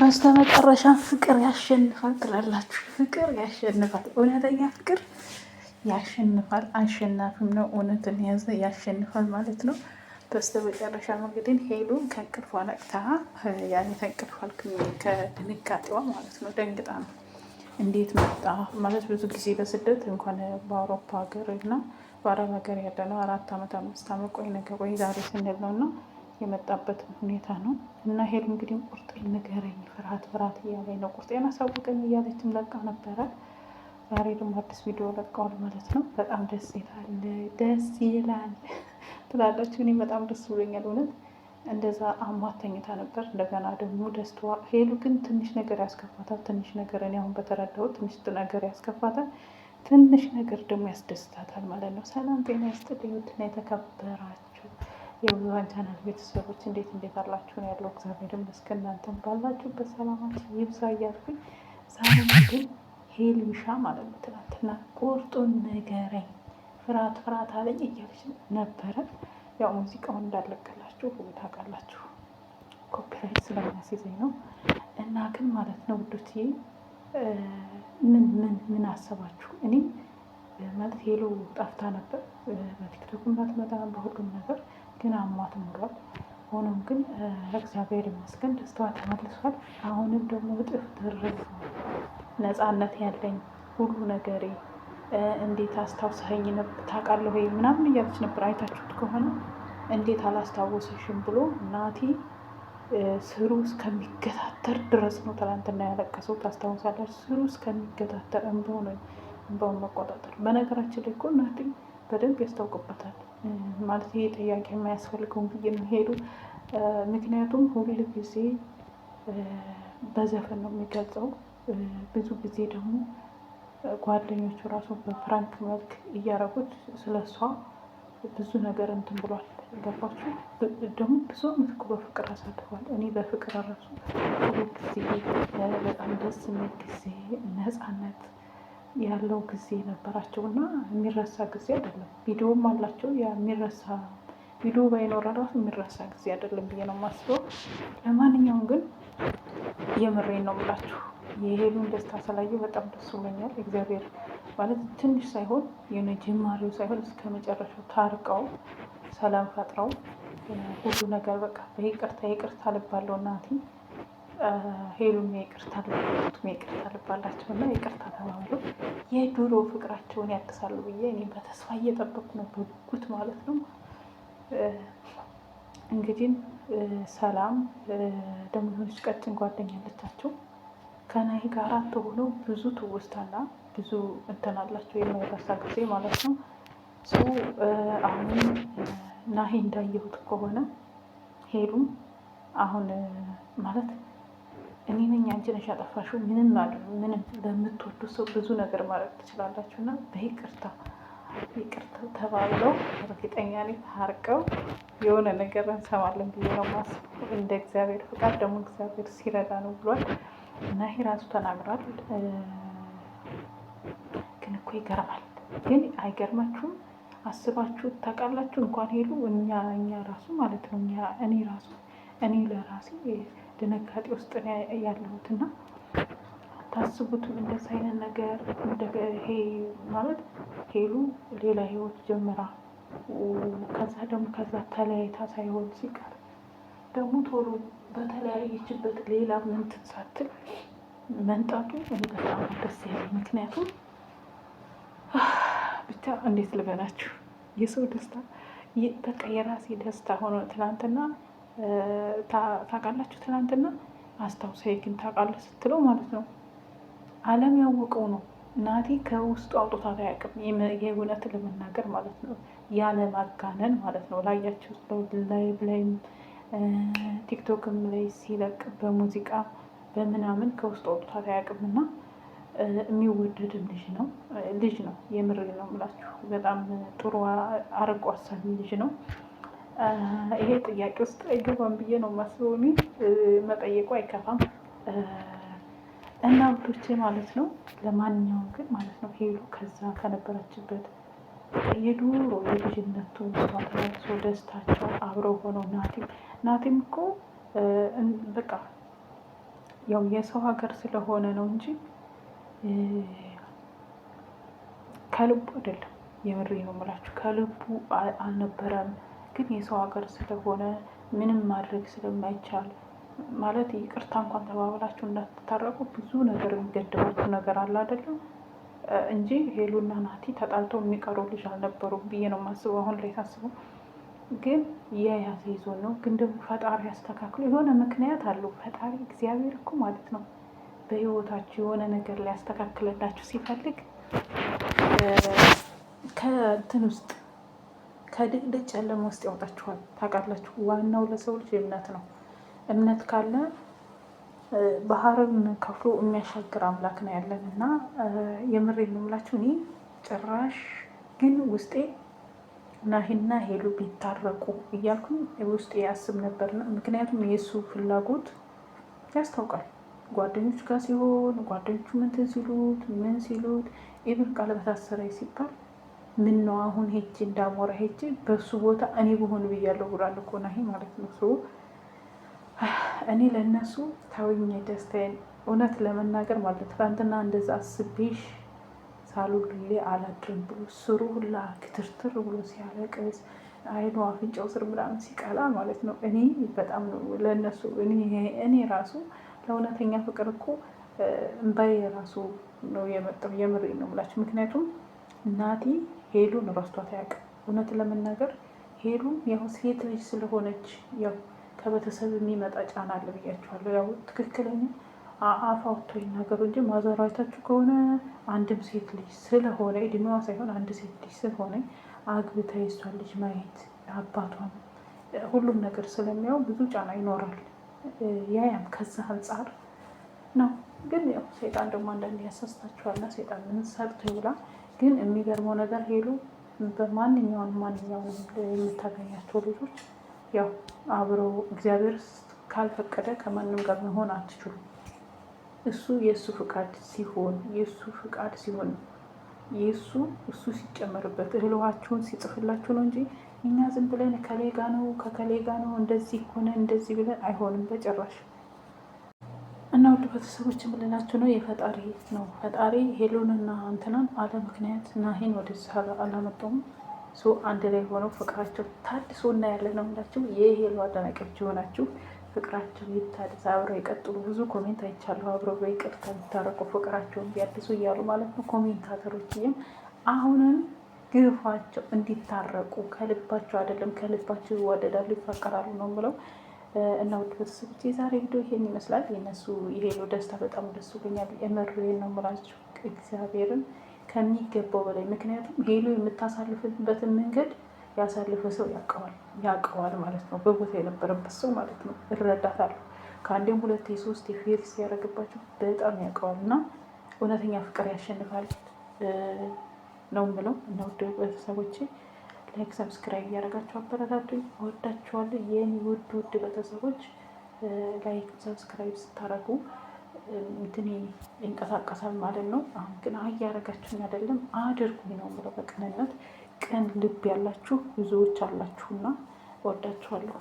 በስተመጨረሻ ፍቅር ያሸንፋል ትላላችሁ። ፍቅር ያሸንፋል። እውነተኛ ፍቅር ያሸንፋል። አሸናፊም ነው። እውነትን የያዘ ያሸንፋል ማለት ነው። በስተመጨረሻ እንግዲህ ሄሉ ከእንቅልፏ ነቅታ ያኔ ተንቅልፏል ከድንጋጤዋ ማለት ነው። ደንግጣ ነው እንዴት መጣ ማለት ብዙ ጊዜ በስደት እንኳን በአውሮፓ ሀገር እና በአረብ ሀገር ያለ ነው 4 ዓመት 5 ዓመት ቆይ ነገ ቆይ ዛሬ ስንል ነው እና የመጣበትን ሁኔታ ነው እና ሄሉ እንግዲህ ቁርጤን ንገረኝ፣ ፍርሃት እያለኝ ነው፣ ቁርጤን አሳውቀኝ እያለችም ለቃ ነበረ። ዛሬ ደግሞ አዲስ ቪዲዮ ለቀዋል ማለት ነው። በጣም ደስ ይላል ትላላችሁ። እኔ በጣም ደስ ብሎኛል እውነት። እንደዛ አሟት ተኝታ ነበር። እንደገና ደግሞ ደስታዋ ሄሉ ግን ትንሽ ነገር ያስከፋታል። ትንሽ ነገር እኔ አሁን በተረዳሁት ትንሽ ነገር ያስከፋታል፣ ትንሽ ነገር ደግሞ ያስደስታታል ማለት ነው። ሰላም ጤና ይስጥልኝ ውድና የተከበራችሁ የብዙኃን ቻናል ቤተሰቦች እንዴት አላችሁ ነው ያለው። እግዚአብሔር ይመስገን። እናንተም ባላችሁበት ሰላማችሁ ይብዛ እያልኩኝ ዛሬ ግን ሄሉሻ ማለት ነው ትናንትና ቁርጡን ንገረኝ ፍርሃት አለኝ እያለች ነበረ። ያው ሙዚቃውን እንዳለቀላችሁ ታውቃላችሁ፣ ኮፒራይት ስለሚያስይዘኝ ነው። እና ግን ማለት ነው ውዶችዬ ምን አሰባችሁ? እኔ ማለት ሄሉ ጠፍታ ነበር በቲክቶክም ባትመጣ በሁሉም ነገር ግን አሟት ኖሯል። ሆኖም ግን እግዚአብሔር ይመስገን ደስታዋ ተመልሷል። አሁንም ደግሞ እጥፍ ድርብ ነፃነት ያለኝ ሁሉ ነገሬ እንዴት አስታውሰኸኝ ታውቃለህ ወይ ምናምን እያለች ነበር። አይታችሁት ከሆነ እንዴት አላስታወሰሽም ብሎ ናቲ ስሩ እስከሚገታተር ድረስ ነው ትናንትና ያለቀሰው። ታስታውሳለች። ስሩ እስከሚገታተር እንባውን መቆጣጠር። በነገራችን ላይ እኮ ናቲ በደንብ ያስታውቅበታል። ማለት ይሄ ጥያቄ የማያስፈልገውን ብዬ የሚሄዱ ምክንያቱም ሁሉ ጊዜ በዘፈን ነው የሚገልጸው። ብዙ ጊዜ ደግሞ ጓደኞቹ ራሱ በፍራንክ መልክ እያረጉት ስለሷ ብዙ ነገር እንትን ብሏል። ገባችሁ? ደግሞ ብዙ አመት እኮ በፍቅር አሳልፏል። እኔ በፍቅር ራሱ ጊዜ በጣም ደስ የሚል ጊዜ ነፃነት ያለው ጊዜ ነበራቸው እና የሚረሳ ጊዜ አይደለም። ቪዲዮም አላቸው። ያ የሚረሳ ቪዲዮ ባይኖረ ራሱ የሚረሳ ጊዜ አይደለም ብዬ ነው የማስበው። ለማንኛውም ግን የምሬን ነው የምላችሁ የሄሉን ደስታ ስላየሁ በጣም ደስ ብሎኛል። እግዚአብሔር ማለት ትንሽ ሳይሆን የሆነ ጅማሬው ሳይሆን እስከ መጨረሻው ታርቀው ሰላም ፈጥረው ሁሉ ነገር በቃ ይቅርታ ልባለው እናቴ ሄሉም ይቅርታ ልባላቸው እና ይቅርታ ተባብለው የድሮ ፍቅራቸውን ያድሳሉ ብዬ እኔ በተስፋ እየጠበኩ ነው፣ በጉጉት ማለት ነው። እንግዲህ ሰላም ደግሞ የሆነች ቀጭን ጓደኛ አለቻቸው ከናሂ ጋር ሆነው ብዙ ትውስታና ብዙ እንትን አላቸው የማይረሳ ጊዜ ማለት ነው። አሁን ናሂ እንዳየሁት ከሆነ ሄሉም አሁን ማለት እኔ ነኝ አንቺ ነሽ ያጠፋሽው ምንም ለምትወዱ ሰው ብዙ ነገር ማድረግ ትችላላችሁ እና በይቅርታ ተባብለው እርግጠኛ ነኝ ታርቀው የሆነ ነገር እንሰማለን ብዬ ነው የማስበው። እንደ እግዚአብሔር ፍቃድ ደግሞ እግዚአብሔር ሲረዳ ነው ብሏል እና ይሄ ራሱ ተናግሯል። ግን እኮ ይገርማል። ግን አይገርማችሁም? አስባችሁ ታውቃላችሁ? እንኳን ሄሉ እኛ ራሱ ማለት ነው እኔ ለራሴ ድንጋጤ ውስጥ ያለሁት እና ታስቡትም እንደዚህ አይነት ነገር ይሄ ማለት ሄሉ ሌላ ህይወት ጀምራ ከዛ ተለያይታ ሳይሆን ሲቀር ደግሞ ቶሎ በተለያየችበት ሌላ ምንትን ሳትል መንጣቱ እኔ በጣም ደስ ያለ። ምክንያቱም ብቻ እንዴት ልበላችሁ የሰው ደስታ በቃ የራሴ ደስታ ሆኖ ትናንትና ታውቃላችሁ፣ ትናንትና አስታውሳይ ግን ታውቃለህ ስትለው ማለት ነው ዓለም ያወቀው ነው ናቲ ከውስጡ አውጥቷት አያውቅም። የእውነት ለመናገር ማለት ነው ያለ ማጋነን ማለት ነው። ላያችሁ ላይም ቲክቶክም ላይ ሲለቅ በሙዚቃ በምናምን ከውስጡ አውጥቷት አያውቅም እና የሚወደድም ልጅ ነው። የምር ነው የምላችሁ በጣም ጥሩ አርቆ አሳቢ ልጅ ነው። ይሄ ጥያቄ ውስጥ አይገባም ብዬ ነው የማስበው። እኔ መጠየቁ አይከፋም እና ውዶቼ ማለት ነው። ለማንኛውም ግን ማለት ነው ሄሉ ከዛ ከነበረችበት የድሮ የልጅነቱ ተመልሶ ደስታቸው አብረው ሆነው ናቲም እኮ በቃ ያው የሰው ሀገር ስለሆነ ነው እንጂ ከልቡ አይደለም። የምሬ ነው የምላችሁ፣ ከልቡ አልነበረም። ግን የሰው ሀገር ስለሆነ ምንም ማድረግ ስለማይቻል ማለት ይቅርታ እንኳን ተባብላችሁ እንዳትታረቁ ብዙ ነገር የሚገድባችሁ ነገር አለ አይደለም እንጂ ሄሉና ናቲ ተጣልተው የሚቀሩ ልጅ አልነበሩም ብዬ ነው የማስበው። አሁን ላይ ሳስበው ግን የያዘ ይዞ ነው። ግን ደግሞ ፈጣሪ ያስተካክሉ። የሆነ ምክንያት አለው ፈጣሪ እግዚአብሔር እኮ ማለት ነው በህይወታችሁ የሆነ ነገር ሊያስተካክልላችሁ ሲፈልግ ከእንትን ውስጥ ከድቅድቅ ጨለማ ውስጥ ያወጣችኋል። ታውቃላችሁ፣ ዋናው ለሰው ልጅ እምነት ነው። እምነት ካለ ባህርን ከፍሎ የሚያሻግር አምላክ ነው ያለን እና የምሬን ነው የምላችሁ። እኔ ጭራሽ ግን ውስጤ ናሂና ሄሉ ቢታረቁ እያልኩኝ ውስጤ ያስብ ነበርና ምክንያቱም የእሱ ፍላጎት ያስታውቃል። ጓደኞች ጋር ሲሆን ጓደኞቹ ምንትን ሲሉት ምን ሲሉት ኢብን ቀለበት አሰረ ሲባል ምን ነው አሁን ሄጅ እንዳሞራ ሄጅ በሱ ቦታ እኔ በሆን ብያለሁ ብሏል እኮ ናሂ ማለት ነው። እኔ ለእነሱ ታዊኝ ደስታዬን እውነት ለመናገር ማለት ትናንትና እንደዛ አስቤሽ ሳሉልሌ አላድርም ብሎ ስሩ ሁላ ክትርትር ብሎ ሲያለቅስ አይኑ አፍንጫው ስር ምናምን ሲቀላ ማለት ነው። እኔ በጣም ነው ለእነሱ እኔ ራሱ ለእውነተኛ ፍቅር እኮ እምባዬ ራሱ ነው የመጣው። የምሬ ነው የምላችሁ። ምክንያቱም እናቴ ሄሉን ረስቷት አያውቅም። እውነት ለመናገር ሄሉን ያው ሴት ልጅ ስለሆነች ያው ከቤተሰብ የሚመጣ ጫና አለ ብያቸዋለሁ። ያው ትክክለኛ አፍ አውጥቶ ይናገሩ እንጂ ማዘራዊታችሁ ከሆነ አንድም ሴት ልጅ ስለሆነ እድሜዋ ሳይሆን አንድ ሴት ልጅ ስለሆነ አግብታ የሷን ልጅ ማየት አባቷን ሁሉም ነገር ስለሚያው ብዙ ጫና ይኖራል። ያም ከዛ አንጻር ነው። ግን ያው ሰይጣን ደግሞ አንዳንዴ ያሳስታችኋልና ሰይጣን ምን ሰርቶ ይብላ። ግን የሚገርመው ነገር ሄሉ በማንኛውንም የምታገኛቸው ልጆች ያው አብረው እግዚአብሔር ካልፈቀደ ከማንም ጋር መሆን አትችሉም። እሱ የእሱ ፍቃድ ሲሆን እሱ ሲጨመርበት እህልዋችሁን ሲጽፍላችሁ ነው እንጂ እኛ ዝም ብለን ከሌጋ ነው ከከሌጋ ነው እንደዚህ ሆነ እንደዚህ ብለን አይሆንም በጭራሽ። እና ውድ ቤተሰቦች የምልላችሁ ነው የፈጣሪ ነው። ፈጣሪ ሄሉንና እንትናን አለ ምክንያት ናሂን ወደዚህ አላመጣውም። አንድ ላይ ሆነው ፍቅራቸው ታድሶ እና ያለ ነው ምላችሁ። የሄሉ አደናቂዎች የሆናችሁ ፍቅራቸው ይታደስ፣ አብረው ይቀጥሉ። ብዙ ኮሜንት አይቻለሁ። አብረው በይቅርታ የሚታረቁ ፍቅራቸውን ቢያድሱ እያሉ ማለት ነው ኮሜንታተሮችም አሁንም ግፋቸው እንዲታረቁ ከልባቸው አይደለም ከልባቸው ይዋደዳሉ፣ ይፋቀራሉ ነው ብለው እና ውድ ቤተሰቦች የዛሬ ቪዲዮ ይሄን ይመስላል። የነሱ የሄሉ ደስታ በጣም ደስ ብሎኛል። የምሬን ነው የምላችሁ እግዚአብሔርን ከሚገባው በላይ። ምክንያቱም ሄሉ የምታሳልፍበትን መንገድ ያሳልፈ ሰው ያውቀዋል ማለት ነው። በቦታ የነበረበት ሰው ማለት ነው። እረዳታለሁ። ከአንዴም ሁለቴ ሶስቴ ፌር ሲያደርግባቸው በጣም ያውቀዋል። እና እውነተኛ ፍቅር ያሸንፋል ነው የምለው። እና ውድ ቤተሰቦቼ ላይክ ሰብስክራይብ እያደረጋችሁ አበረታቱኝ። እወዳችኋለሁ የኔ ውድ ቤተሰቦች። ላይክ ሰብስክራይብ ስታደርጉ እንትን ይንቀሳቀሳል ማለት ነው። አሁን ግን እያደረጋችሁኝ አይደለም፣ አድርጉኝ ነው የምለው። በቅንነት ቅን ልብ ያላችሁ ብዙዎች አላችሁና እወዳችኋለሁ።